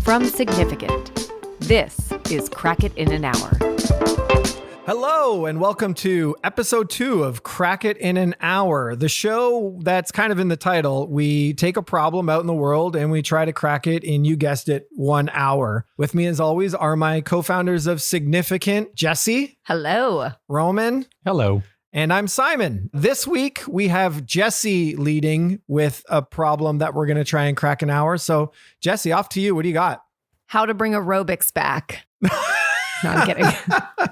From Significant, this is Crack It in an Hour. Hello, and welcome to episode 2 of Crack It in an Hour, the show that's kind of in the title. We take a problem out in the world and we try to crack it in, you guessed it, 1 hour. With me, as always, are my co-founders of Significant, Jesse. Hello. Roman. Hello. And I'm Simon. This week, we have Jesse leading with a problem that we're going to try and crack an hour. So, Jesse, off to you. What do you got? How to bring aerobics back. No, I'm kidding.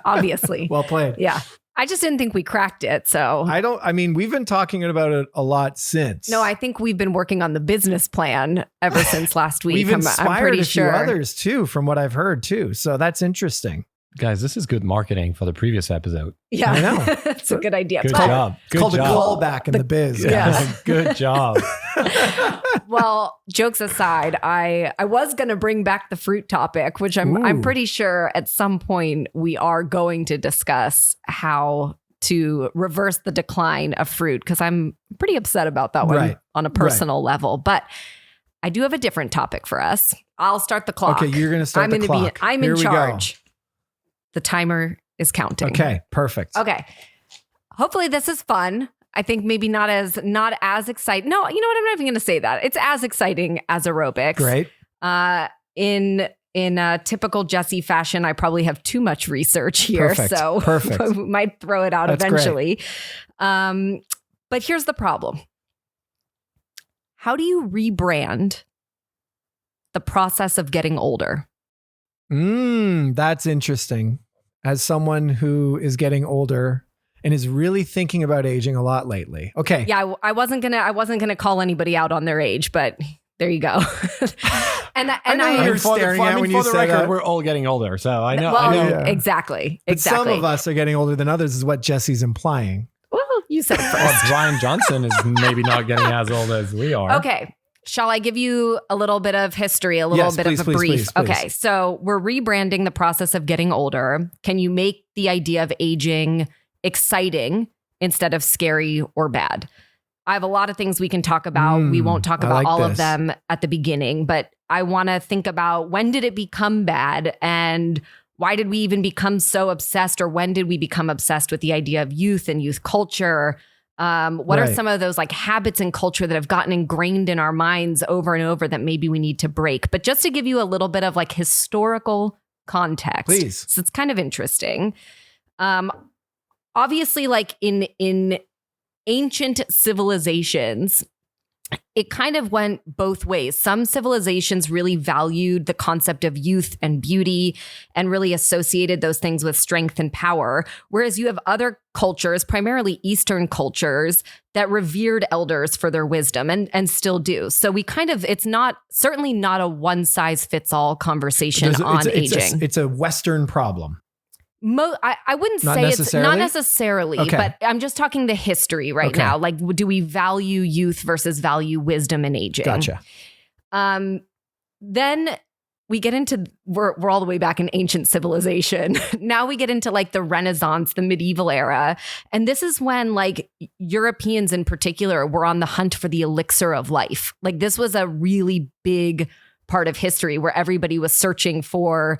Obviously. Well played. Yeah. I just didn't think we cracked it. So we've been talking about it a lot since. No, I think we've been working on the business plan ever since last week. We've inspired I'm pretty a sure. few others too, from what I've heard too. So that's interesting. Guys, this is good marketing for the previous episode. Yeah, I know. It's a good idea. Good job. It's called a callback in the biz. Yeah. Good job. Well, jokes aside, I was going to bring back the fruit topic, which I'm pretty sure at some point we are going to discuss how to reverse the decline of fruit, because I'm pretty upset about that one on a personal level. But I do have a different topic for us. I'll start the clock. Okay, you're going to start the clock. I'm in charge. The timer is counting. Okay, perfect. Okay. Hopefully this is fun. I think maybe not as exciting. No, you know what? I'm not even going to say that. It's as exciting as aerobics. Great. In a typical Jesse fashion, I probably have too much research here. Perfect. So Perfect. we might throw it out That's eventually. But here's the problem. How do you rebrand the process of getting older? That's interesting. As someone who is getting older and is really thinking about aging a lot lately. Okay. Yeah, I wasn't gonna call anybody out on their age, but there you go. For the record, we're all getting older, so I know. Well, I know. yeah. Exactly. But some of us are getting older than others, is what Jesse's implying. Well, you said it first. Well, Brian Johnson is maybe not getting as old as we are. Okay. Shall I give you a little bit of history, a little bit of a brief? Please. Okay, so we're rebranding the process of getting older. Can you make the idea of aging exciting instead of scary or bad? I have a lot of things we can talk about. We won't talk about all of them at the beginning, but I want to think about, when did it become bad, and why did we even become so obsessed, or when did we become obsessed with the idea of youth and youth culture? What are some of those like habits and culture that have gotten ingrained in our minds over and over that maybe we need to break? But just to give you a little bit of like historical context, please. So it's kind of interesting. Obviously, like in ancient civilizations, it kind of went both ways. Some civilizations really valued the concept of youth and beauty and really associated those things with strength and power. Whereas you have other cultures, primarily Eastern cultures, that revered elders for their wisdom and still do. So we kind of, it's certainly not a one size fits all conversation on aging. It's a Western problem. I wouldn't say it's not necessarily, okay. But I'm just talking the history right now. Like, do we value youth versus value wisdom in aging? Gotcha. Then we get into, we're all the way back in ancient civilization. Now we get into like the Renaissance, the medieval era. And this is when like Europeans in particular were on the hunt for the elixir of life. Like this was a really big part of history where everybody was searching for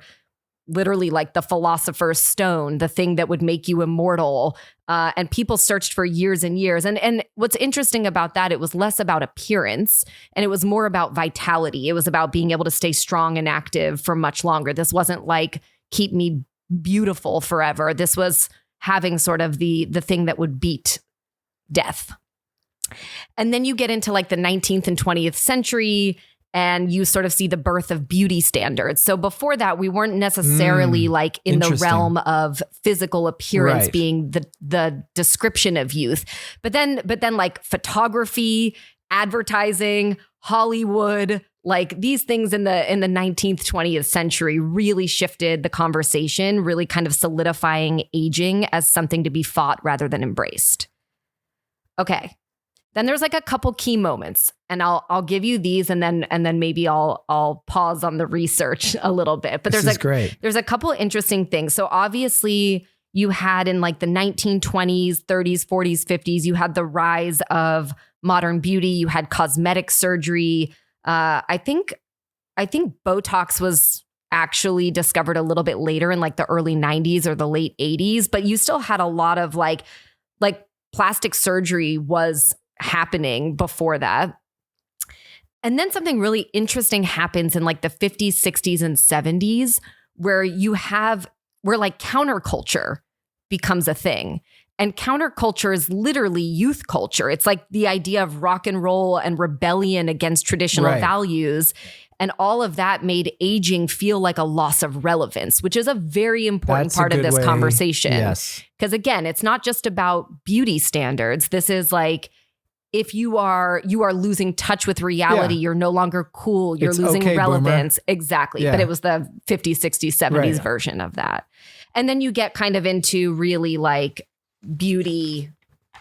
literally like the philosopher's stone, the thing that would make you immortal. And people searched for years and years. And what's interesting about that, it was less about appearance and it was more about vitality. It was about being able to stay strong and active for much longer. This wasn't like keep me beautiful forever. This was having sort of the thing that would beat death. And then you get into like the 19th and 20th century, and you sort of see the birth of beauty standards. So before that, we weren't necessarily like in the realm of physical appearance being the description of youth. But then like photography, advertising, Hollywood, like these things in the 19th, 20th century really shifted the conversation, really kind of solidifying aging as something to be fought rather than embraced. Okay. Then there's like a couple key moments, and I'll give you these, and then maybe I'll pause on the research a little bit. But there's a couple interesting things. So obviously you had in like the 1920s, 30s, 40s, 50s, you had the rise of modern beauty. You had cosmetic surgery. I think I think Botox was actually discovered a little bit later in like the early 90s or the late 80s, but you still had a lot of like plastic surgery was happening before that. And then something really interesting happens in like the 50s, 60s, and 70s where like counterculture becomes a thing. And counterculture is literally youth culture. It's like the idea of rock and roll and rebellion against traditional values. And all of that made aging feel like a loss of relevance, which is a very important part of this conversation. Yes. Because again, it's not just about beauty standards. This is like, if you are losing touch with reality, you're no longer cool, you're losing relevance. Boomer. Exactly. Yeah. But it was the 50s, 60s, 70s version of that. And then you get kind of into really like beauty,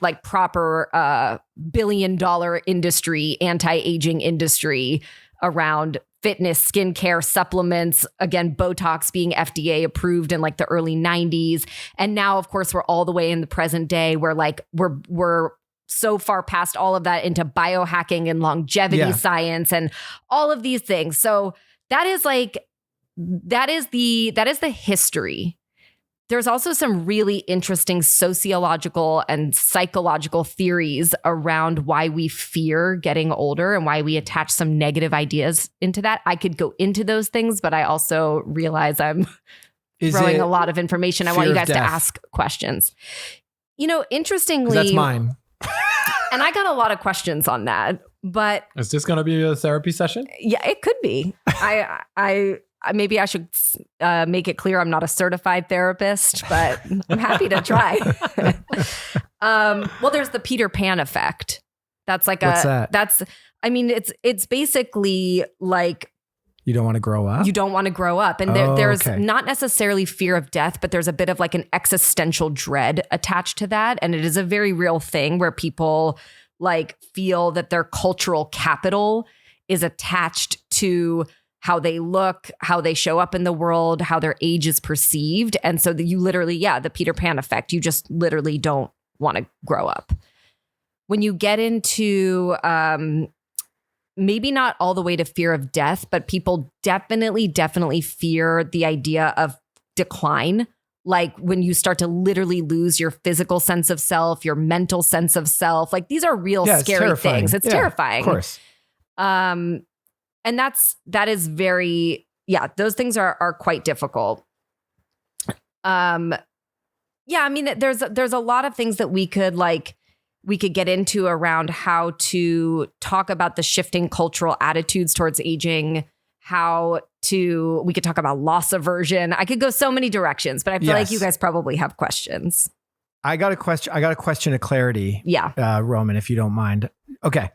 like proper billion-dollar industry, anti-aging industry around fitness, skincare, supplements. Again, Botox being FDA approved in like the early 90s. And now, of course, we're all the way in the present day where like we're so far past all of that into biohacking and longevity science and all of these things. So that is the history. There's also some really interesting sociological and psychological theories around why we fear getting older and why we attach some negative ideas into that. I could go into those things, but I also realize I'm throwing a lot of information. I want you guys to ask questions. You know, interestingly, that's mine. And I got a lot of questions on that, but is this going to be a therapy session? Yeah, it could be. I maybe I should make it clear I'm not a certified therapist, but I'm happy to try. Well, there's the Peter Pan effect. That's like what's that? It's basically like you don't want to grow up. You don't want to grow up. And there's not necessarily fear of death, but there's a bit of like an existential dread attached to that. And it is a very real thing where people like feel that their cultural capital is attached to how they look, how they show up in the world, how their age is perceived. And so you literally, the Peter Pan effect, you just literally don't want to grow up. When you get into maybe not all the way to fear of death, but people definitely fear the idea of decline. Like when you start to literally lose your physical sense of self, your mental sense of self, like these are real scary things. It's terrifying. Of course. And that is very, those things are quite difficult. I mean, there's a lot of things that we could get into around how to talk about the shifting cultural attitudes towards aging, we could talk about loss aversion. I could go so many directions, but I feel like you guys probably have questions. I got a question of clarity. Yeah. Roman, if you don't mind. Okay.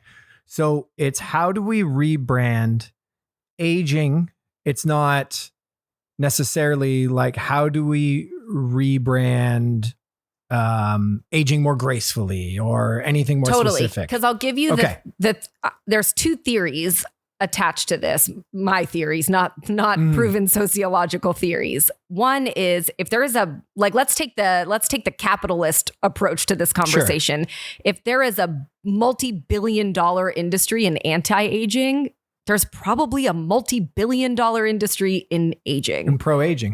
So it's how do we rebrand aging? It's not necessarily like how do we rebrand aging more gracefully or anything more specific? Because I'll give you there's two theories attached to this. My theories, not proven sociological theories. One is if there is let's take the capitalist approach to this conversation. Sure. If there is a multi-billion-dollar industry in anti-aging, there's probably a multi-billion-dollar industry in aging. In pro-aging.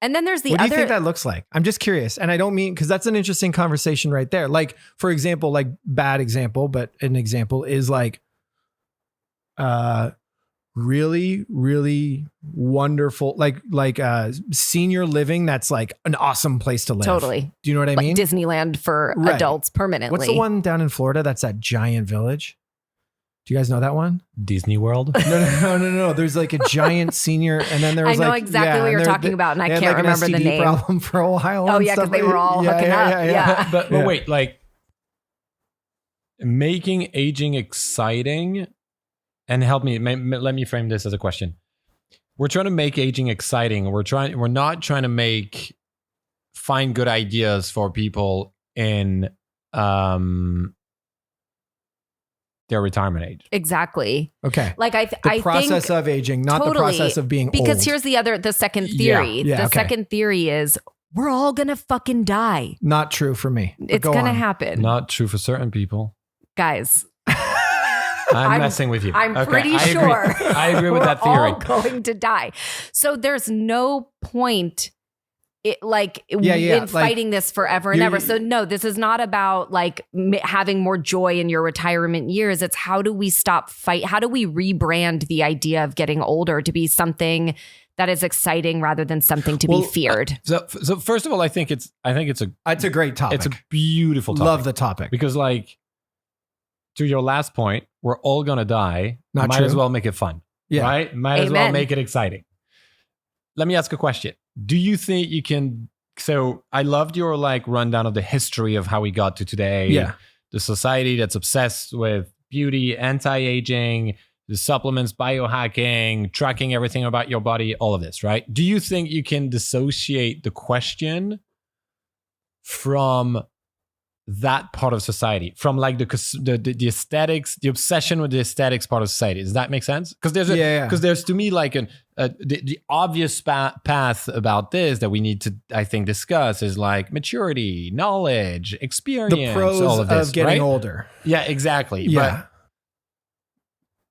And then there's what do you think that looks like? I'm just curious. And I don't mean, because that's an interesting conversation right there. Like, for example, like bad example, but an example is like really, really wonderful, like senior living. That's like an awesome place to live. Totally. Do you know what I mean? Disneyland for adults permanently. What's the one down in Florida? That's that giant village. Do you guys know that one? Disney World? No. There's like a giant senior, and then there was I know exactly what you're talking about, and I can't remember the name. Problem for a while. Oh yeah, because they were all hooking up. Yeah. But wait, like making aging exciting, and help me. Let me frame this as a question. We're trying to make aging exciting. We're not trying to find good ideas for people in their retirement age. Exactly. Okay. Like the process of aging, not the process of being old. Because here's the second theory. Second theory is we're all going to fucking die. Not true for me. It's going to happen. Not true for certain people. Guys. I'm messing with you. I'm Okay, pretty I agree. sure. I agree with that we're theory. all going to die. So there's no point in like, fighting this forever and ever. So no, this is not about like having more joy in your retirement years. It's how do we stop fight? How do we rebrand the idea of getting older to be something that is exciting rather than something to be feared? So first of all, I think it's a great topic. It's a beautiful topic. Love the topic. Because like, to your last point, we're all going to die. Not Might true. as well make it fun. Yeah. Right? Might as well Amen. make it exciting. Let me ask a question. Do you think you can... So I loved your like rundown of the history of how we got to today. Yeah. The society that's obsessed with beauty, anti-aging, the supplements, biohacking, tracking everything about your body, all of this, right? Do you think you can dissociate the question from that part of society, from like the aesthetics, the obsession with the aesthetics part of society? Does that make sense? Because there's to me like the obvious path about this that we need to, I think, discuss is like maturity, knowledge, experience, The pros all of this, of getting right? older. Yeah, exactly. Yeah.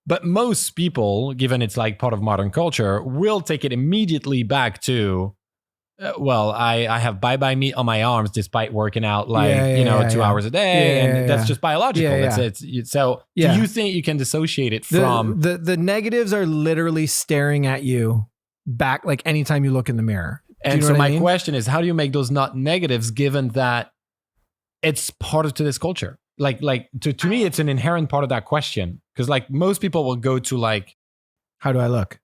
But most people, given it's like part of modern culture, will take it immediately back to, I have bye-bye meat on my arms despite working out 2 hours a day, and that's just biological. So do you think you can dissociate it from the negatives are literally staring at you back like anytime you look in the mirror? And so my question is, how do you make those not negatives given that it's part of today's culture? Like to me, it's an inherent part of that question, because like most people will go to like, how do I look?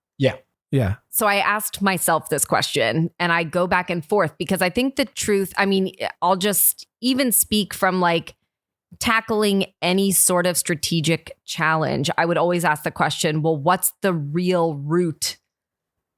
Yeah. So I asked myself this question and I go back and forth because I think the truth, I mean, I'll just even speak from like tackling any sort of strategic challenge. I would always ask the question, well, what's the real root?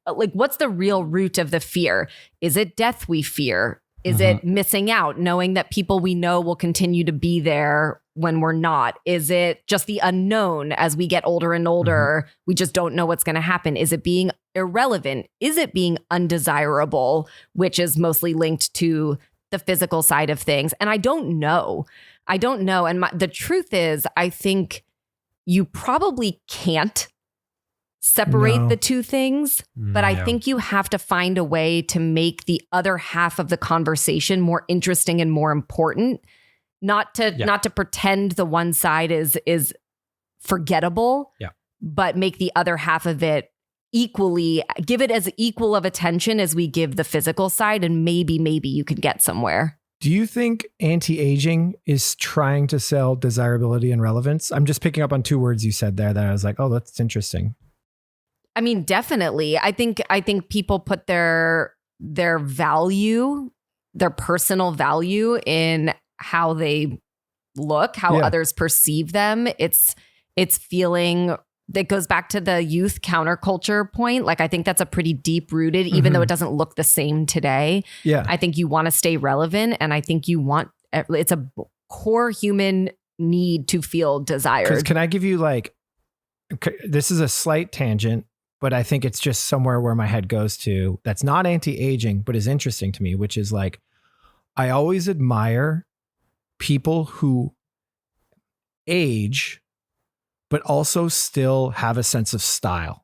Like, what's the real root of the fear? Is it death we fear? Is it missing out, knowing that people we know will continue to be there when we're not? Is it just the unknown as we get older and older? We just don't know what's going to happen. Is it being irrelevant? Is it being undesirable, which is mostly linked to the physical side of things? And I don't know. And the truth is, I think you probably can't separate the two things, but I think you have to find a way to make the other half of the conversation more interesting and more important. Not to pretend the one side is forgettable, but make the other half of it equally, give it as equal of attention as we give the physical side, and maybe you can get somewhere. Do you think anti-aging is trying to sell desirability and relevance? I'm just picking up on two words you said there that I was like, oh, that's interesting. I mean, definitely. I think people put their value, their personal value in how they look, how others perceive them. It's feeling that goes back to the youth counterculture point. Like, I think that's a pretty deep rooted, even though it doesn't look the same today. Yeah. I think you want to stay relevant, and I think it's a core human need to feel desired. Can I give you this is a slight tangent, but I think it's just somewhere where my head goes to that's not anti-aging, but is interesting to me, which is like, I always admire people who age, but also still have a sense of style.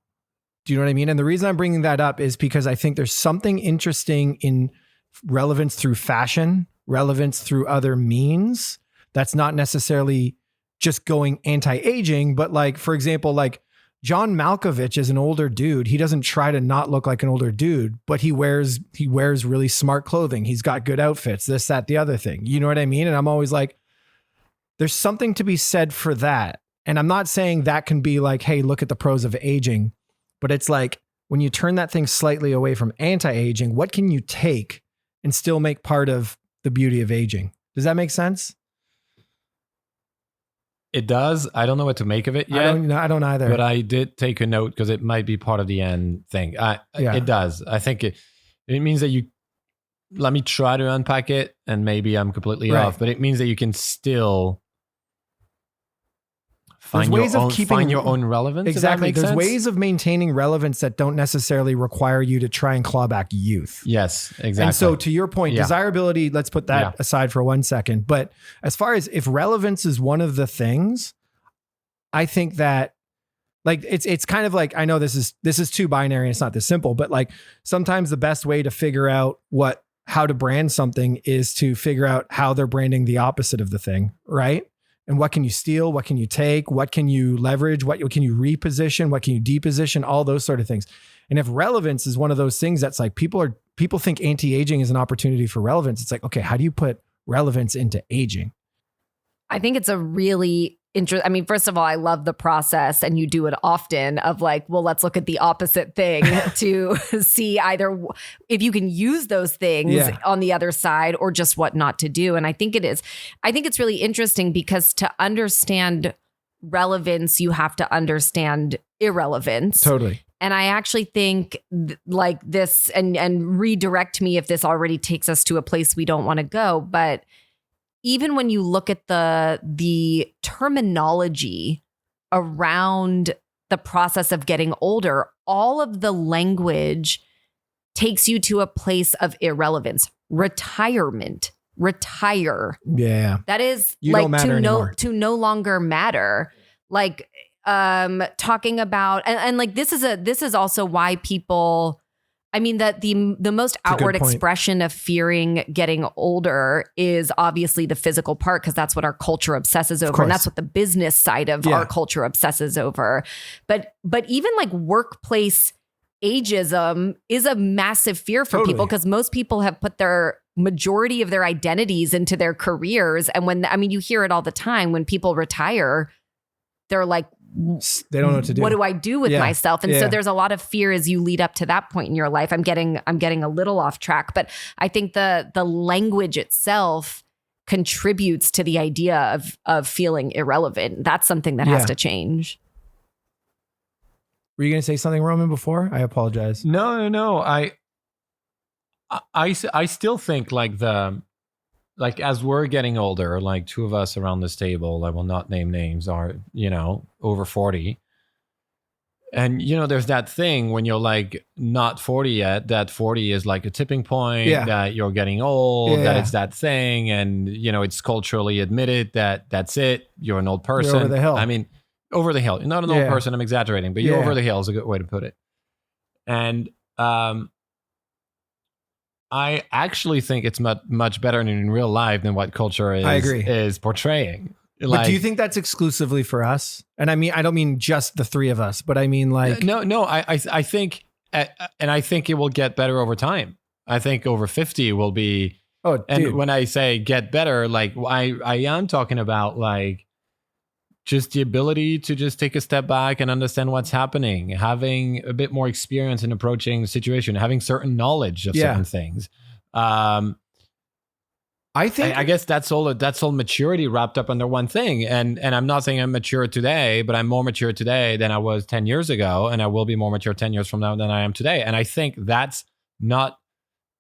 Do you know what I mean? And the reason I'm bringing that up is because I think there's something interesting in relevance through fashion, relevance through other means. That's not necessarily just going anti-aging, but like, for example, like John Malkovich is an older dude. He doesn't try to not look like an older dude, but he wears really smart clothing. He's got good outfits, this, that, the other thing. You know what I mean? And I'm always like, there's something to be said for that. And I'm not saying that can be like, hey, look at the pros of aging, but it's like when you turn that thing slightly away from anti-aging, what can you take and still make part of the beauty of aging? Does that make sense? It does. I don't know what to make of it yet. I don't either. But I did take a note because it might be part of the end thing. It does. I think it means that let me try to unpack it, and maybe I'm completely off, but it means that you can still find your own relevance. Exactly. There's sense? ways of maintaining relevance that don't necessarily require you to try and claw back youth. Yes, exactly. And so to your point, desirability, let's put that aside for 1 second. But as far as if relevance is one of the things, I think that like it's kind of like, I know this is too binary and it's not this simple, but like sometimes the best way to figure out how to brand something is to figure out how they're branding the opposite of the thing, right? And what can you steal? What can you take? What can you leverage? What can you reposition? What can you deposition? All those sort of things. And if relevance is one of those things that's like people think anti-aging is an opportunity for relevance. It's like, okay, how do you put relevance into aging? I think it's a really interesting. I mean, first of all, I love the process, and you do it often of like, well, let's look at the opposite thing to see either if you can use those things on the other side or just what not to do. And I think it's really interesting because to understand relevance, you have to understand irrelevance. Totally. And I actually think like this, and redirect me if this already takes us to a place we don't want to go, but even when you look at the terminology around the process of getting older, all of the language takes you to a place of irrelevance. Retirement, retire. Yeah. That is You like don't matter to no longer matter. Like talking about and like this is also why people, I mean, that the most outward expression of fearing getting older is obviously the physical part, because that's what our culture obsesses over. And that's what the business side of our culture obsesses over. But even like workplace ageism is a massive fear for people, because most people have put their majority of their identities into their careers. And you hear it all the time when people retire, they're like, they don't know what to do. What do I do with myself? And so there's a lot of fear as you lead up to that point in your life. I'm getting a little off track, but I think the language itself contributes to the idea of feeling irrelevant. That's something that has to change. Were you going to say something, Roman, before? I apologize. No. I still think like as we're getting older, like two of us around this table, I will not name names, are, over 40. And, there's that thing when you're like not 40 yet, that 40 is like a tipping point, that you're getting old, that it's that thing. And, it's culturally admitted that that's it. You're an old person. You're over the hill. I mean, over the hill. You're not an old person. I'm exaggerating, but you're over the hill is a good way to put it. And, I actually think it's much better in real life than what culture is portraying. But do you think that's exclusively for us? And I mean, I don't mean just the three of us, but I mean like... No, I think, and I think it will get better over time. I think over 50 will be... Oh, and dude. when I say get better, like I am talking about like just the ability to just take a step back and understand what's happening, having a bit more experience in approaching the situation, having certain knowledge of certain things. I guess that's all maturity wrapped up under one thing. And I'm not saying I'm mature today, but I'm more mature today than I was 10 years ago. And I will be more mature 10 years from now than I am today. And I think that's not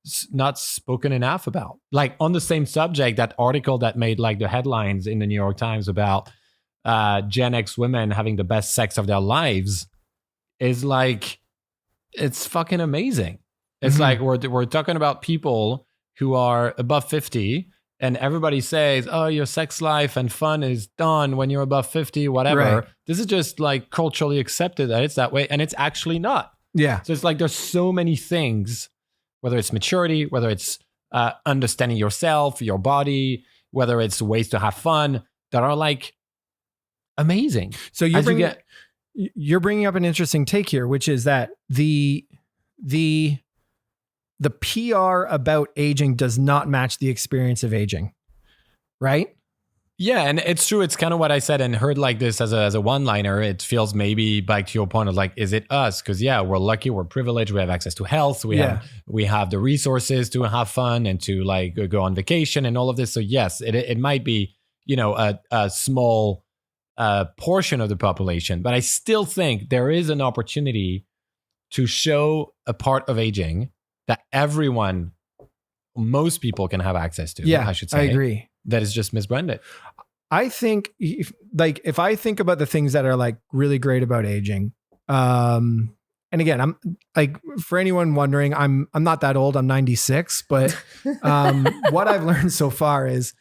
spoken enough about. Like on the same subject, that article that made like the headlines in the New York Times about Gen X women having the best sex of their lives is like, it's fucking amazing. It's like we're talking about people who are above 50 and everybody says, oh, your sex life and fun is done when you're above 50, whatever. Right. This is just like culturally accepted that it's that way. And it's actually not. Yeah. So it's like there's so many things, whether it's maturity, whether it's understanding yourself, your body, whether it's ways to have fun, that are like amazing. So you're bringing up an interesting take here, which is that the PR about aging does not match the experience of aging, right? Yeah, and it's true. It's kind of what I said and heard like this as a one-liner. It feels maybe back to your point of like, is it us? Because we're lucky, we're privileged, we have access to health, we have the resources to have fun and to like go on vacation and all of this. So yes, it might be a small portion of the population, but I still think there is an opportunity to show a part of aging that most people can have access to. I should say. I agree. That is just misbranded. I think if I think about the things that are like really great about aging, and again, I'm like, for anyone wondering, I'm not that old. I'm 96, but what I've learned so far is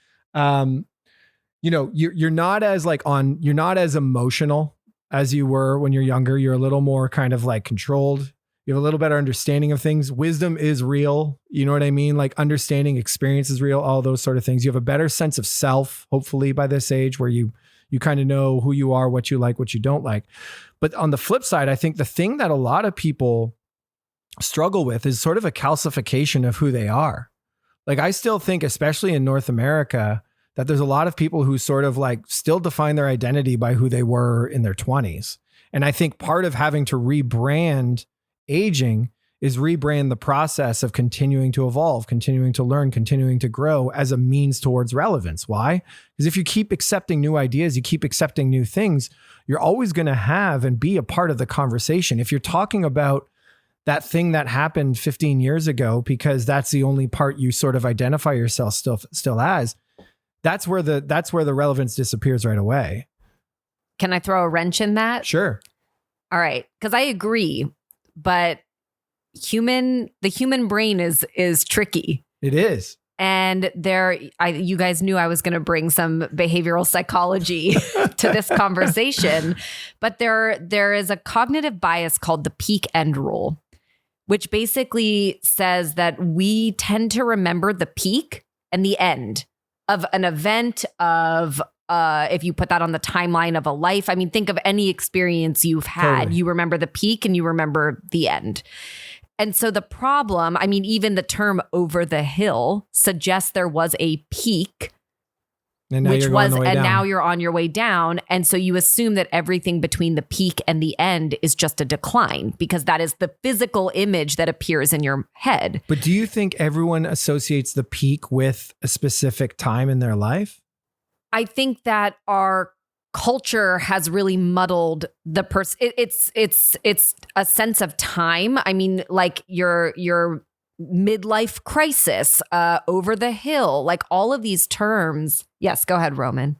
you're not as you're not as emotional as you were when you're younger. You're a little more kind of like controlled. You have a little better understanding of things. Wisdom is real. You know what I mean? Like understanding experience is real, all those sort of things. You have a better sense of self, hopefully by this age, where you kind of know who you are, what you like, what you don't like. But on the flip side, I think the thing that a lot of people struggle with is sort of a calcification of who they are. Like I still think, especially in North America, that there's a lot of people who sort of like still define their identity by who they were in their 20s. And I think part of having to rebrand aging is rebrand the process of continuing to evolve, continuing to learn, continuing to grow as a means towards relevance. Why? Because if you keep accepting new ideas, you keep accepting new things, you're always going to have and be a part of the conversation. If you're talking about that thing that happened 15 years ago, because that's the only part you sort of identify yourself still as, that's where the relevance disappears right away. Can I throw a wrench in that? Sure. All right. Because I agree, but the human brain is tricky. It is. And you guys knew I was going to bring some behavioral psychology to this conversation, but there is a cognitive bias called the peak end rule, which basically says that we tend to remember the peak and the end of an event, of if you put that on the timeline of a life. I mean, think of any experience you've had. Totally. You remember the peak and you remember the end. And so the problem, I mean, even the term over the hill suggests there was a peak, and now you're on your way down. And so you assume that everything between the peak and the end is just a decline, because that is the physical image that appears in your head. But do you think everyone associates the peak with a specific time in their life? I think that our culture has really muddled the person. It's a sense of time. I mean, like your midlife crisis, over the hill, like all of these terms. Yes, go ahead, Roman.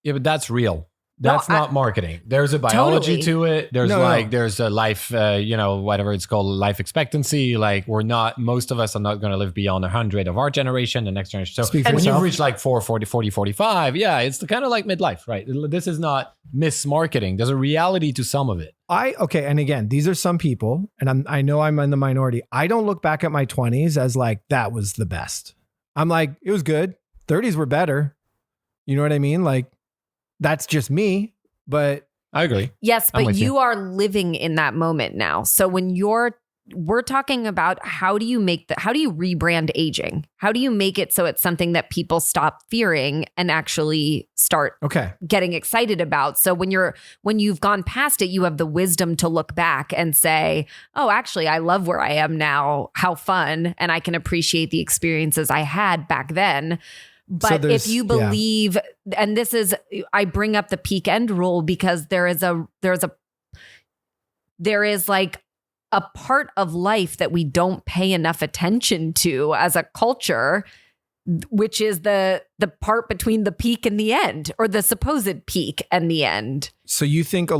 Yeah, but that's real. That's not marketing. There's a biology to it. There's there's a life, whatever it's called, life expectancy. Like most of us are not going to live beyond 100 of our generation, the next generation. So when you reach like 40, 45, yeah, it's kind of like midlife, right? This is not mismarketing. There's a reality to some of it. Okay. And again, these are some people, and I know I'm in the minority. I don't look back at my 20s as like, that was the best. I'm like, it was good. 30s were better. You know what I mean? Like, that's just me, but I agree. Yes, but you are living in that moment now. So when we're talking about how do you rebrand aging? How do you make it so it's something that people stop fearing and actually start getting excited about? So when you've gone past it, you have the wisdom to look back and say, oh, actually, I love where I am now. How fun. And I can appreciate the experiences I had back then. But if you believe, and I bring up the peak end rule because there is like a part of life that we don't pay enough attention to as a culture, which is the part between the peak and the end, or the supposed peak and the end. So you think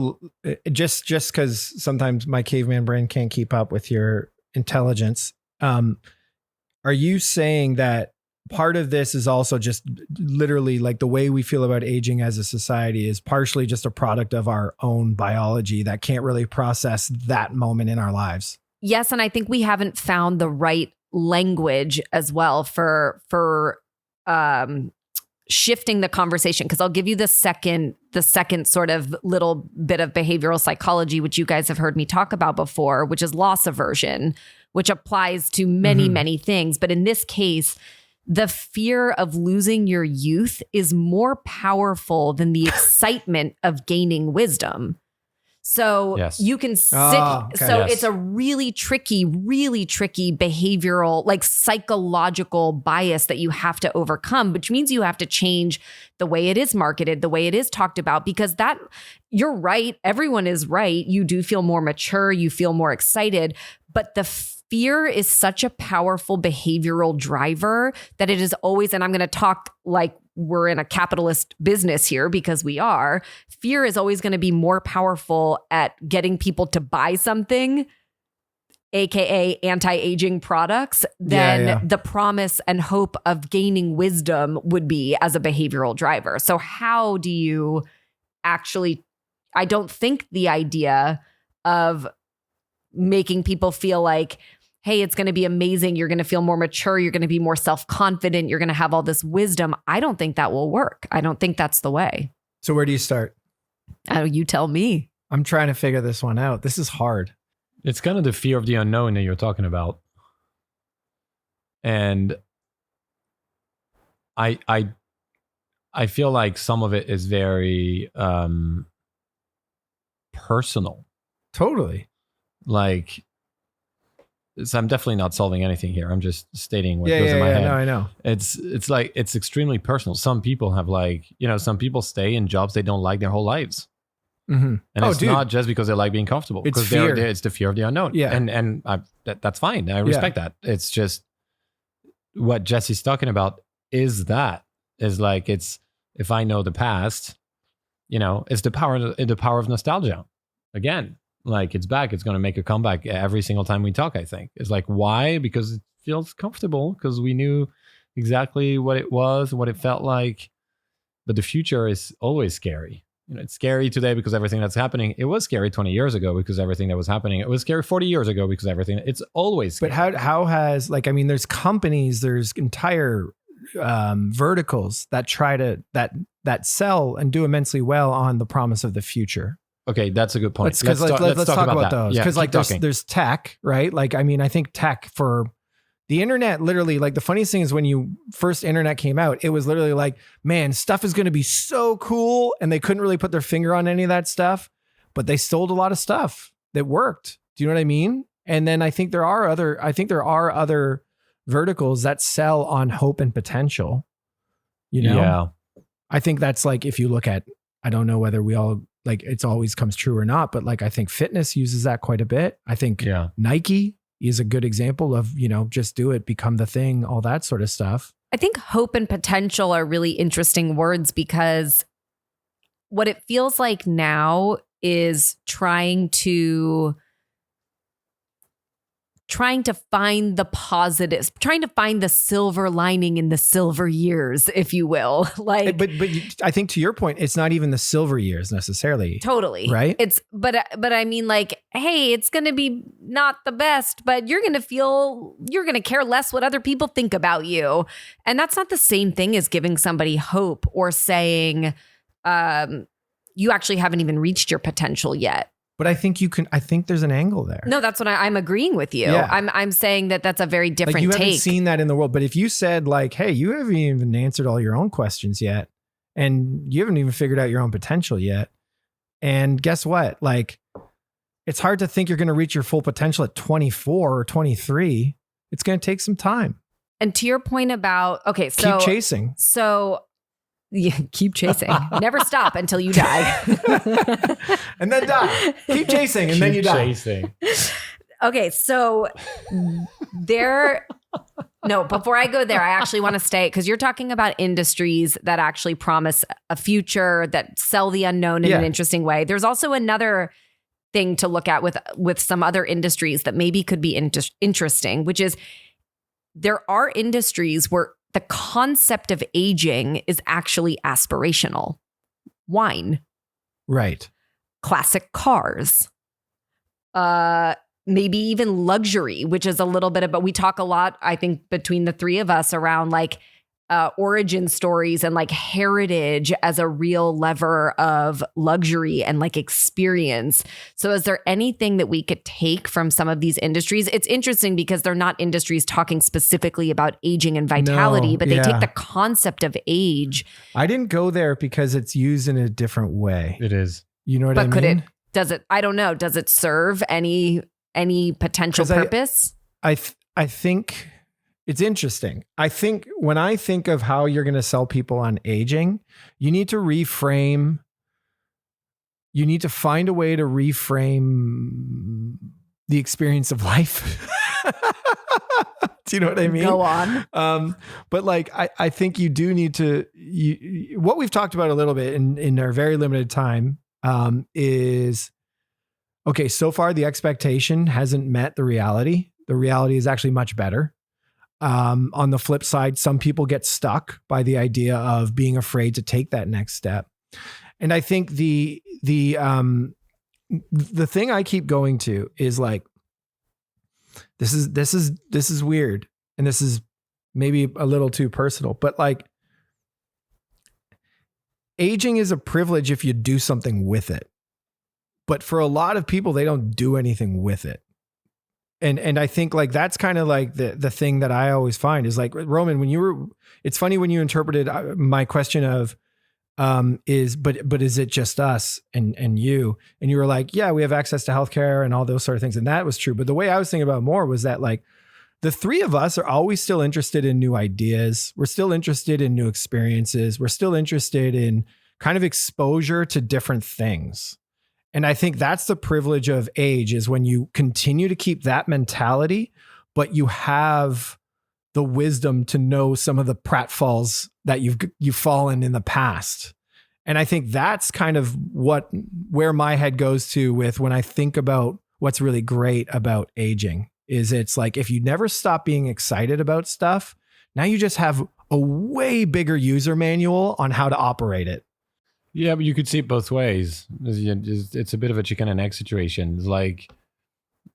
just because sometimes my caveman brain can't keep up with your intelligence, are you saying that part of this is also just literally like the way we feel about aging as a society is partially just a product of our own biology that can't really process that moment in our lives? Yes. And I think we haven't found the right language as well for shifting the conversation. Because I'll give you the second sort of little bit of behavioral psychology, which you guys have heard me talk about before, which is loss aversion, which applies to many, many things. But in this case, the fear of losing your youth is more powerful than the excitement of gaining wisdom. So you can it's a really tricky behavioral, like psychological bias that you have to overcome, which means you have to change the way it is marketed, the way it is talked about, because you're right. Everyone is right. You do feel more mature. You feel more excited, but the fear is such a powerful behavioral driver that it is always, and I'm going to talk like we're in a capitalist business here because we are, fear is always going to be more powerful at getting people to buy something AKA anti-aging products, than the promise and hope of gaining wisdom would be as a behavioral driver. So how do you actually, I don't think the idea of making people feel like, hey, it's going to be amazing. You're going to feel more mature. You're going to be more self-confident. You're going to have all this wisdom. I don't think that will work. I don't think that's the way. So where do you start? Oh, you tell me. I'm trying to figure this one out. This is hard. It's kind of the fear of the unknown that you're talking about. And I feel like some of it is very personal. Totally. Like, so I'm definitely not solving anything here. I'm just stating what goes in my head. No, I know. It's like, it's extremely personal. Some people have some people stay in jobs they don't like their whole lives. Mm-hmm. And it's not just because they like being comfortable. It's because fear. it's the fear of the unknown. Yeah. And that's fine. I respect that. It's just what Jesse's talking about is like, it's, if I know the past, it's the power of nostalgia. Again, like, it's back. It's going to make a comeback every single time we talk, I think. It's like, why? Because it feels comfortable, because we knew exactly what it was and what it felt like. But the future is always scary. It's scary today because everything that's happening. It was scary 20 years ago because everything that was happening. It was scary 40 years ago because everything. It's always scary. But how has, there's companies, there's entire verticals that try to, that sell and do immensely well on the promise of the future. Okay, that's a good point. Let's talk about those. Because there's tech, right? I think tech for the internet, literally, the funniest thing is when you first internet came out, it was literally like, man, stuff is going to be so cool. And they couldn't really put their finger on any of that stuff, but they sold a lot of stuff that worked. Do you know what I mean? And then I think there are other verticals that sell on hope and potential. Yeah. I think that's if you look at, I don't know whether we all it's always comes true or not, but I think fitness uses that quite a bit. I think Nike is a good example of, just do it, become the thing, all that sort of stuff. I think hope and potential are really interesting words, because what it feels like now is trying to find the positives, trying to find the silver lining in the silver years, if you will. But I think, to your point, it's not even the silver years necessarily. Totally. Right. But I mean, hey, it's going to be not the best, but you're going to care less what other people think about you. And that's not the same thing as giving somebody hope or saying, you actually haven't even reached your potential yet. But I think I think there's an angle there. No, that's what I'm agreeing with you. Yeah. I'm saying that's a very different you take. haven't seen that in the world. But if you said hey, you haven't even answered all your own questions yet, and you haven't even figured out your own potential yet. And guess what? It's hard to think you're going to reach your full potential at 24 or 23. It's going to take some time. And to your point about, okay, so keep chasing. So yeah, keep chasing. Never stop until you die. And then die. Keep chasing and then you die. Okay, so before I go there, I actually want to stay, because you're talking about industries that actually promise a future, that sell the unknown in an interesting way. There's also another thing to look at with some other industries that maybe could be interesting, which is there are industries where the concept of aging is actually aspirational. Wine. Right. Classic cars. Maybe even luxury, which is a little bit about, we talk a lot, I think, between the three of us around origin stories and heritage as a real lever of luxury and experience. So is there anything that we could take from some of these industries? It's interesting because they're not industries talking specifically about aging and vitality, but they take the concept of age. I didn't go there because it's used in a different way. It is. You know what I mean? I don't know. Does it serve any potential purpose? I think it's interesting. I think when I think of how you're going to sell people on aging, you need to reframe. You need to find a way to reframe the experience of life. Do you know what I mean? Go on. But I think you do need to, what we've talked about a little bit in our very limited time, is okay, so far the expectation hasn't met the reality. The reality is actually much better. On the flip side, some people get stuck by the idea of being afraid to take that next step. And I think the thing I keep going to is like, this is weird. And this is maybe a little too personal, but like, aging is a privilege if you do something with it. But for a lot of people, they don't do anything with it. And I think like that's kind of like the thing that I always find is like, Roman, it's funny when you interpreted my question of but is it just us and you were like, yeah, we have access to healthcare and all those sort of things. And that was true. But the way I was thinking about it more was that like the three of us are always still interested in new ideas. We're still interested in new experiences. We're still interested in kind of exposure to different things. And I think that's the privilege of age, is when you continue to keep that mentality, but you have the wisdom to know some of the pratfalls that you've fallen in the past. And I think that's kind of where my head goes to with when I think about what's really great about aging, is it's like, if you never stop being excited about stuff, now you just have a way bigger user manual on how to operate it. Yeah, but you could see it both ways. It's a bit of a chicken and egg situation. It's like,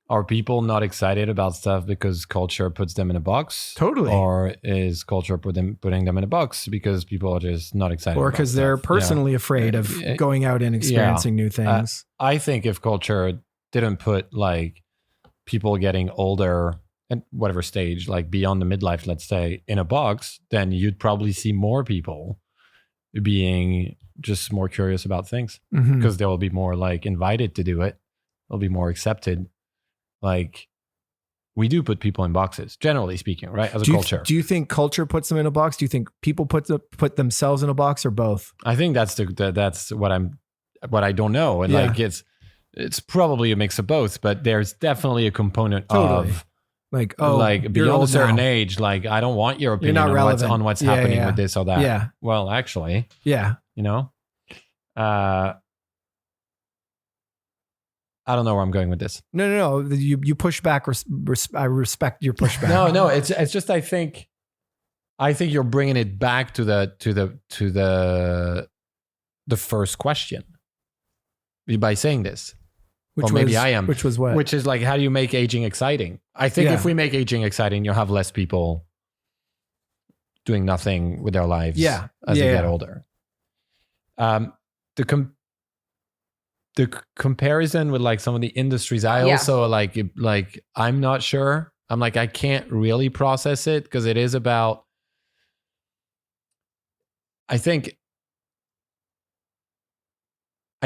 are people not excited about stuff because culture puts them in a box? Totally. Or is culture putting them in a box because people are just not excited? Or because they're personally afraid of going out and experiencing new things. I think if culture didn't put like people getting older at whatever stage, like beyond the midlife, let's say, in a box, then you'd probably see more people being just more curious about things, because they'll be more like invited to do it. They'll be more accepted. Like, we do put people in boxes, generally speaking, right? As a culture. Do you think culture puts them in a box? Do you think people put themselves in a box, or both? I think that's what I don't know. And like, it's probably a mix of both, but there's definitely a component of like beyond a certain age, like, I don't want your opinion on what's happening with this or that. Yeah. Well, actually, you know, I don't know where I'm going with this. No. You push back. I respect your pushback. No. It's just, I think you're bringing it back to the first question by saying this. Maybe I am. Which was what? Which is like, how do you make aging exciting? I think if we make aging exciting, you'll have less people doing nothing with their lives as they get older. The comparison with like some of the industries, I also like I'm not sure. I'm like, I can't really process it, because it is about, I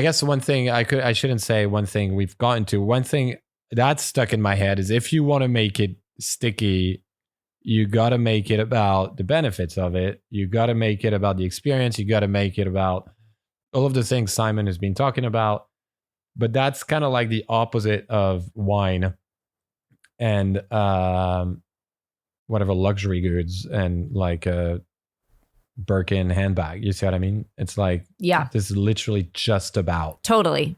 guess one thing I shouldn't say one thing we've gotten to. One thing that's stuck in my head is, if you want to make it sticky, you got to make it about the benefits of it. You got to make it about the experience. You got to make it about all of the things Simon has been talking about. But that's kind of like the opposite of wine and whatever luxury goods and like a Birkin handbag. You see what I mean? It's like, this is literally just about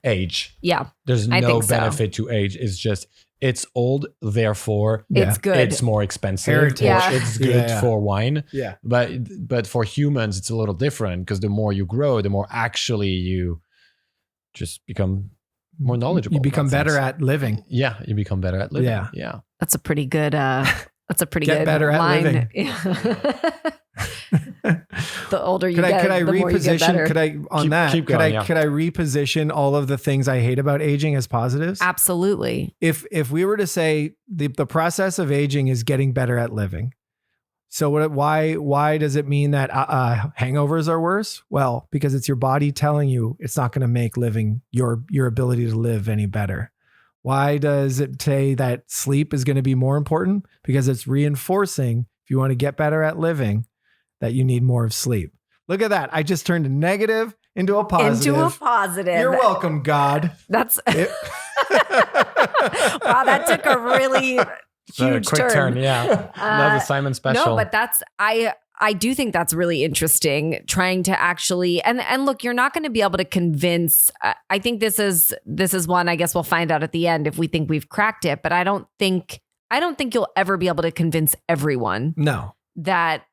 age. Yeah. There's no benefit to age. It's just, it's old, therefore it's good. It's more expensive. Heritage. It's good for wine. Yeah. But for humans, it's a little different, because the more you grow, the more actually you just become more knowledgeable. You become better at living. Yeah, you become better at living. Yeah. That's a pretty good Get better line. At living. The older you get, the more you get better. Could I reposition all of the things I hate about aging as positives? Absolutely. If we were to say the process of aging is getting better at living, so why does it mean that hangovers are worse? Well, because it's your body telling you it's not going to make living your ability to live any better. Why does it say that sleep is going to be more important? Because it's reinforcing, if you want to get better at living, that you need more of sleep. Look at that. I just turned a negative into a positive. You're welcome, God. That's wow, that took a really huge quick turn. Yeah. Love the Simon special. No, but that's I I do think that's really interesting, trying to actually, and look, you're not going to be able to convince, I think this is one, I guess we'll find out at the end if we think we've cracked it, but I don't think you'll ever be able to convince everyone that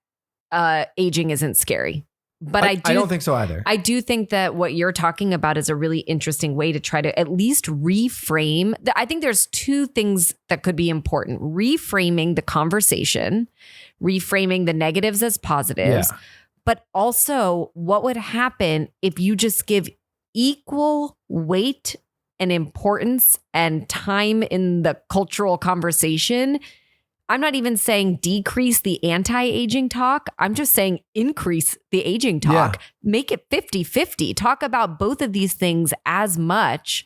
aging isn't scary. But I don't think so either. I do think that what you're talking about is a really interesting way to try to at least reframe. I think there's two things that could be important. Reframing the conversation, reframing the negatives as positives, but also what would happen if you just give equal weight and importance and time in the cultural conversation. I'm not even saying decrease the anti-aging talk. I'm just saying increase the aging talk. Make it 50-50. Talk about both of these things as much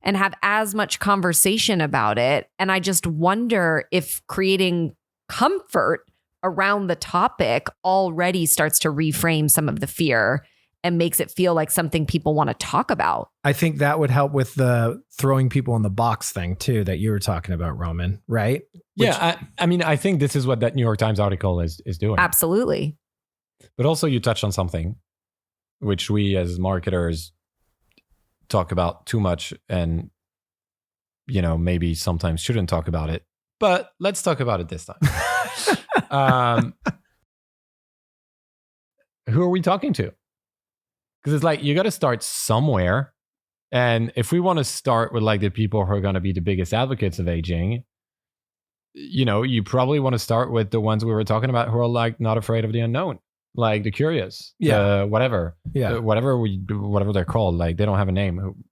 and have as much conversation about it. And I just wonder if creating comfort around the topic already starts to reframe some of the fear and makes it feel like something people want to talk about. I think that would help with the throwing people in the box thing too, that you were talking about, Roman, right? I mean, I think this is what that New York Times article is doing. Absolutely. But also you touched on something which we as marketers talk about too much and, maybe sometimes shouldn't talk about it. But let's talk about it this time. Who are we talking to? Because it's like, you got to start somewhere. And if we want to start with like the people who are going to be the biggest advocates of aging, you probably want to start with the ones we were talking about who are like not afraid of the unknown, like the curious, whatever they're called. Like they don't have a name.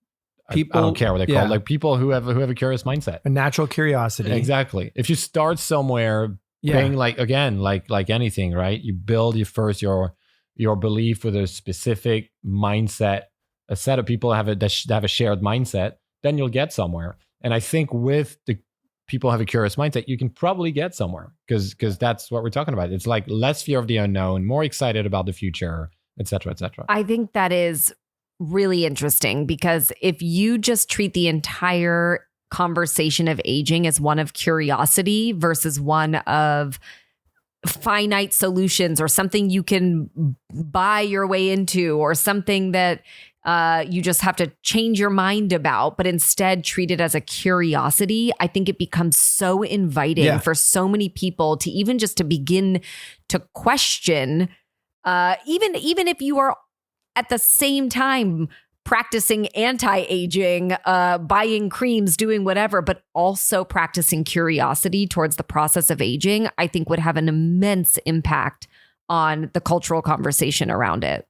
People, I don't care what they're called. Like people who have a curious mindset, a natural curiosity. Exactly. If you start somewhere, being like anything, right? You build your belief with a specific mindset, a set of people that have a shared mindset, then you'll get somewhere. And I think with the people have a curious mindset, you can probably get somewhere because that's what we're talking about. It's like less fear of the unknown, more excited about the future, et cetera, et cetera. I think that is really interesting because if you just treat the entire conversation of aging as one of curiosity versus one of finite solutions or something you can buy your way into or something that you just have to change your mind about, but instead treat it as a curiosity, I think it becomes so inviting for so many people to even just to begin to question, even if you are at the same time practicing anti-aging, buying creams, doing whatever, but also practicing curiosity towards the process of aging, I think would have an immense impact on the cultural conversation around it.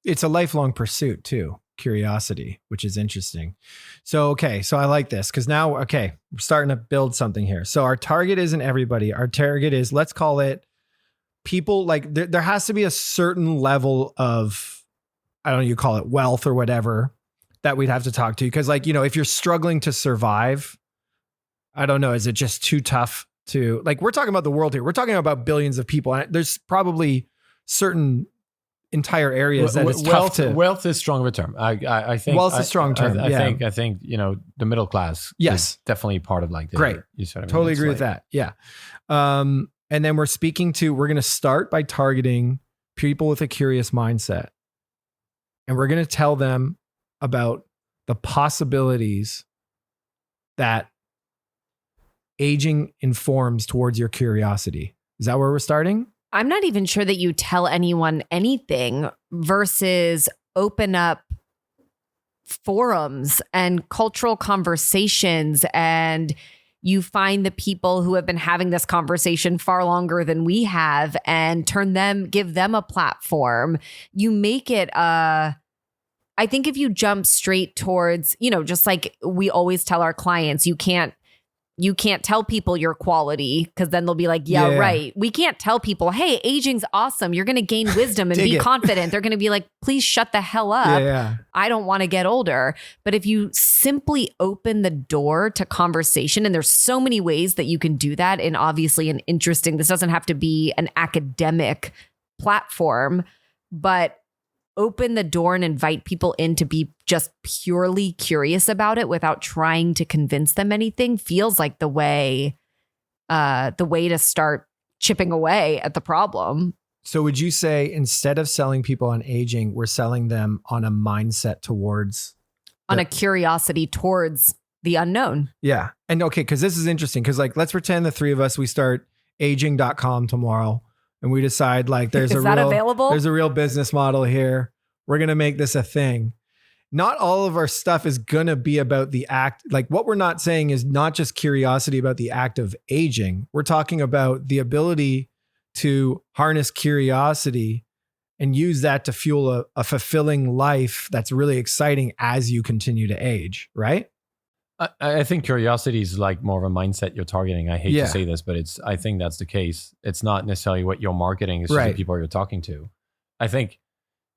It's a lifelong pursuit too, curiosity, which is interesting. So I like this because now, we're starting to build something here. So our target isn't everybody. Our target is, let's call it people like there has to be a certain level of, I don't know, you call it wealth or whatever that we'd have to talk to. Because if you're struggling to survive, I don't know, is it just too tough to we're talking about the world here. We're talking about billions of people. And there's probably certain entire areas that it's tough to. Wealth is a stronger term. I think wealth is a strong term. I think the middle class is definitely part of like the, great. You sort of totally agree with that. Yeah. And then we're going to start by targeting people with a curious mindset. And we're going to tell them about the possibilities that aging informs towards your curiosity. Is that where we're starting? I'm not even sure that you tell anyone anything versus open up forums and cultural conversations, and you find the people who have been having this conversation far longer than we have and give them a platform. You make it, I think if you jump straight towards, just like we always tell our clients, you can't tell people your quality because then they'll be like, yeah, right. We can't tell people, hey, aging's awesome. You're going to gain wisdom and be confident. They're going to be like, please shut the hell up. I don't want to get older. But if you simply open the door to conversation, and there's so many ways that you can do that, and obviously this doesn't have to be an academic platform, but open the door and invite people in to be just purely curious about it without trying to convince them anything feels like the way to start chipping away at the problem. So would you say instead of selling people on aging, we're selling them on a mindset towards on a curiosity towards the unknown? Yeah. And okay, because this is interesting. Because like, let's pretend the three of us, we start aging.com tomorrow and we decide like there's there's a real business model here. We're going to make this a thing. Not all of our stuff is going to be about the act. Like what we're not saying is not just curiosity about the act of aging. We're talking about the ability to harness curiosity and use that to fuel a fulfilling life that's really exciting as you continue to age, right? I think curiosity is like more of a mindset you're targeting. I hate to say this, but I think that's the case. It's not necessarily what you're marketing, it's just the people you're talking to. I think